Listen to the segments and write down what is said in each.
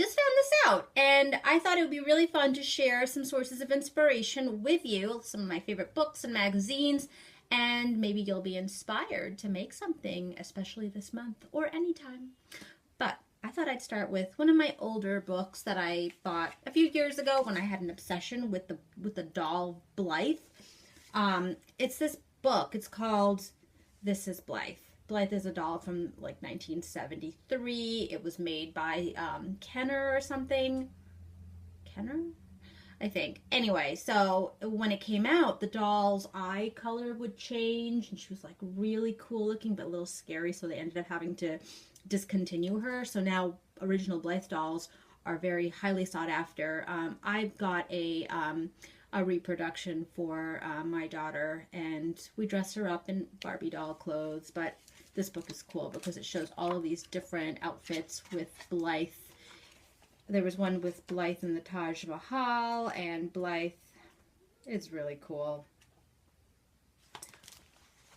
just found this out, and I thought it would be really fun to share some sources of inspiration with you, some of my favorite books and magazines, and maybe you'll be inspired to make something, especially this month or anytime. But I thought I'd start with one of my older books that I bought a few years ago when I had an obsession with the doll Blythe. It's this book. It's called This Is Blythe. Blythe is a doll from like 1973. It was made by Kenner or something. Kenner? I think. Anyway, so when it came out, the doll's eye color would change, and she was like really cool looking, but a little scary, so they ended up having to discontinue her. So now original Blythe dolls are very highly sought after. I've got a reproduction for my daughter, and we dress her up in Barbie doll clothes, but this book is cool because it shows all of these different outfits with Blythe. There was one with Blythe in the Taj Mahal, and Blythe is really cool.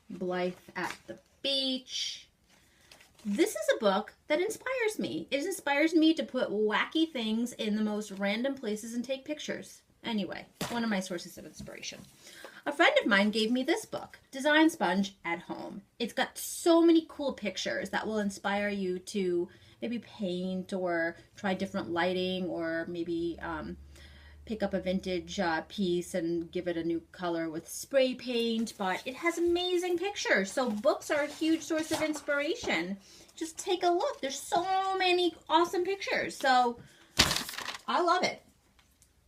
Blythe at the beach. This is a book that inspires me. It inspires me to put wacky things in the most random places and take pictures. Anyway, one of my sources of inspiration. A friend of mine gave me this book, Design Sponge at Home. It's got so many cool pictures that will inspire you to maybe paint or try different lighting, or maybe pick up a vintage piece and give it a new color with spray paint. But it has amazing pictures. So books are a huge source of inspiration. Just take a look. There's so many awesome pictures. So I love it.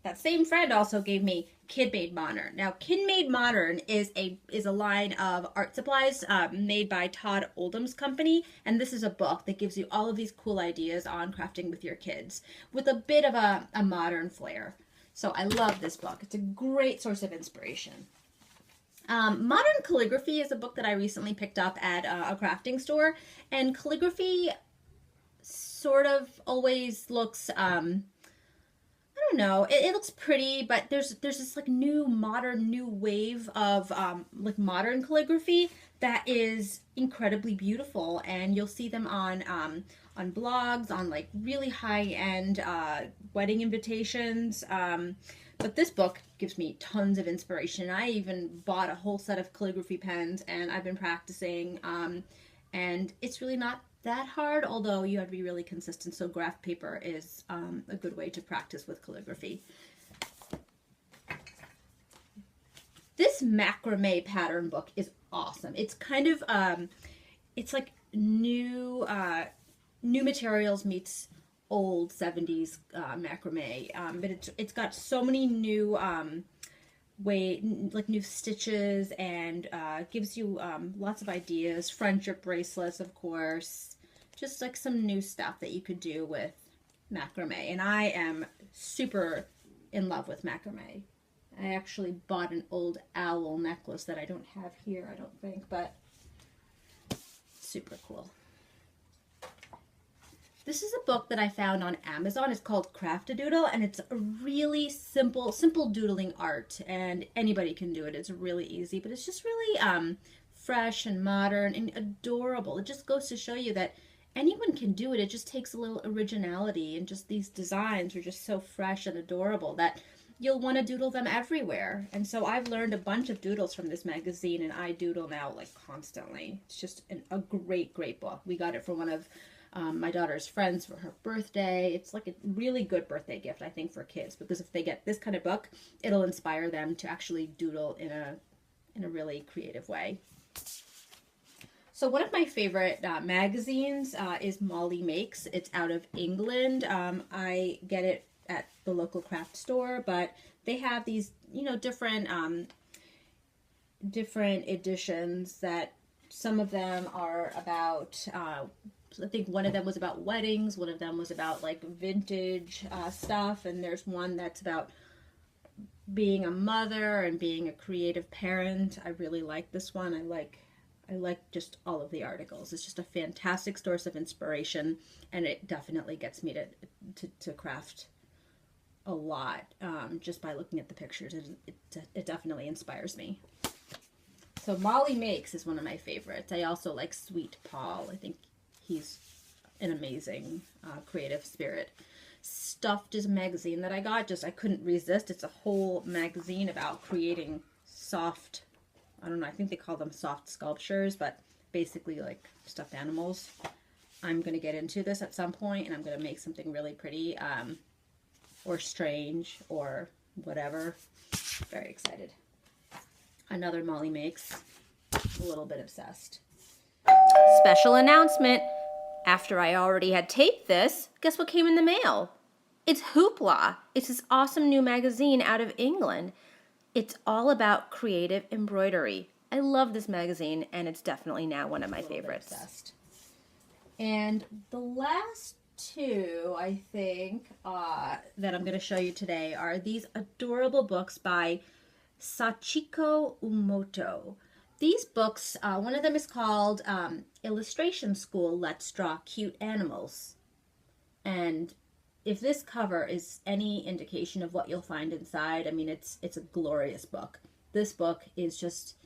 That same friend also gave me Kid Made Modern. Now, Kid Made Modern is a line of art supplies made by Todd Oldham's company, and this is a book that gives you all of these cool ideas on crafting with your kids with a bit of a modern flair. So I love this book. It's a great source of inspiration. Modern Calligraphy is a book that I recently picked up at a crafting store, and calligraphy sort of always looks I don't know. It looks pretty, but there's this like new wave of like modern calligraphy that is incredibly beautiful, and you'll see them on blogs, on like really high end wedding invitations. But this book gives me tons of inspiration. I even bought a whole set of calligraphy pens, and I've been practicing. And it's really not that hard, although you have to be really consistent. So graph paper is a good way to practice with calligraphy. This macrame pattern book is awesome. It's kind of it's like new materials meets old 70s macrame, but it's got so many new new stitches, and gives you lots of ideas. Friendship bracelets, of course, just like some new stuff that you could do with macrame. And I am super in love with macrame. I actually bought an old owl necklace that I don't have here, I don't think, but super cool. This is a book that I found on Amazon. It's called Craft-A-Doodle, and it's a really simple doodling art, and anybody can do it. It's really easy, but it's just really fresh and modern and adorable. It just goes to show you that anyone can do it. It just takes a little originality, and just these designs are just so fresh and adorable that you'll want to doodle them everywhere. And so I've learned a bunch of doodles from this magazine, and I doodle now like constantly. It's just a great book. We got it for one of my daughter's friends for her birthday. It's like a really good birthday gift, I think, for kids, because if they get this kind of book, it'll inspire them to actually doodle in a really creative way. So one of my favorite magazines is Molly Makes. It's out of England. I get it at the local craft store, but they have these, different editions that some of them are about I think one of them was about weddings, one of them was about like vintage stuff, and there's one that's about being a mother and being a creative parent. I really like this one. I like just all of the articles. It's just a fantastic source of inspiration, and it definitely gets me to craft a lot just by looking at the pictures. It definitely inspires me. So Molly Makes is one of my favorites. I also like Sweet Paul. I think he's an amazing creative spirit. stuffed is a magazine that I got. Just I couldn't resist. It's a whole magazine about creating soft, I don't know, I think they call them soft sculptures, but basically like stuffed animals. I'm going to get into this at some point, and I'm going to make something really pretty, or strange, or whatever. Very excited. Another Molly Makes. A little bit obsessed. Special announcement. After I already had taped this, guess what came in the mail? It's Hoopla. It's this awesome new magazine out of England. It's all about creative embroidery. I love this magazine, and it's definitely now one of my favorites. And the last two, I think, that I'm going to show you today are these adorable books by Sachiko Umoto. These books, one of them is called Illustration School, Let's Draw Cute Animals. And if this cover is any indication of what you'll find inside, I mean, it's a glorious book. This book is just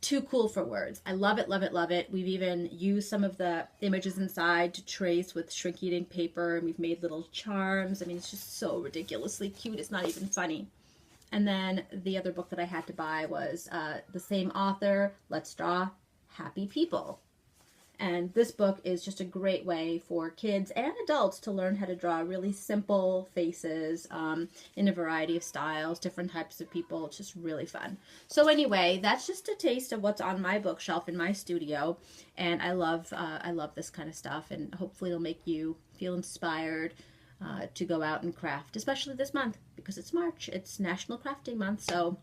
too cool for words. I love it, love it, love it. We've even used some of the images inside to trace with shrink-eating paper, and we've made little charms. I mean, it's just so ridiculously cute. It's not even funny. And then the other book that I had to buy was the same author, Let's Draw Happy People. And this book is just a great way for kids and adults to learn how to draw really simple faces in a variety of styles, different types of people. It's just really fun. So anyway, that's just a taste of what's on my bookshelf in my studio. And I love this kind of stuff, and hopefully it'll make you feel inspired to go out and craft, especially this month because it's March. It's National Crafting Month. So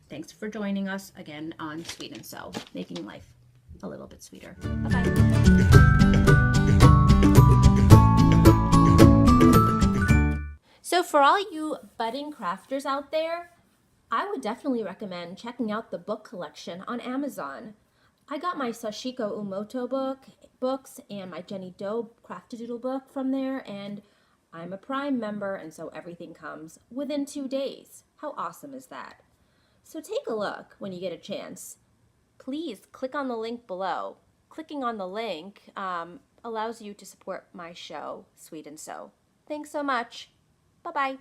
thanks for joining us again on Sweet and Sew, making life a little bit sweeter. Bye-bye. So for all you budding crafters out there, I would definitely recommend checking out the book collection on Amazon. I got my Sachiko Umoto books and my Jenny Doe Craft-A-Doodle book from there, and I'm a Prime member, and so everything comes within 2 days. How awesome is that? So take a look when you get a chance. Please click on the link below. Clicking on the link allows you to support my show, Sweet and Sew. Thanks so much. Bye-bye.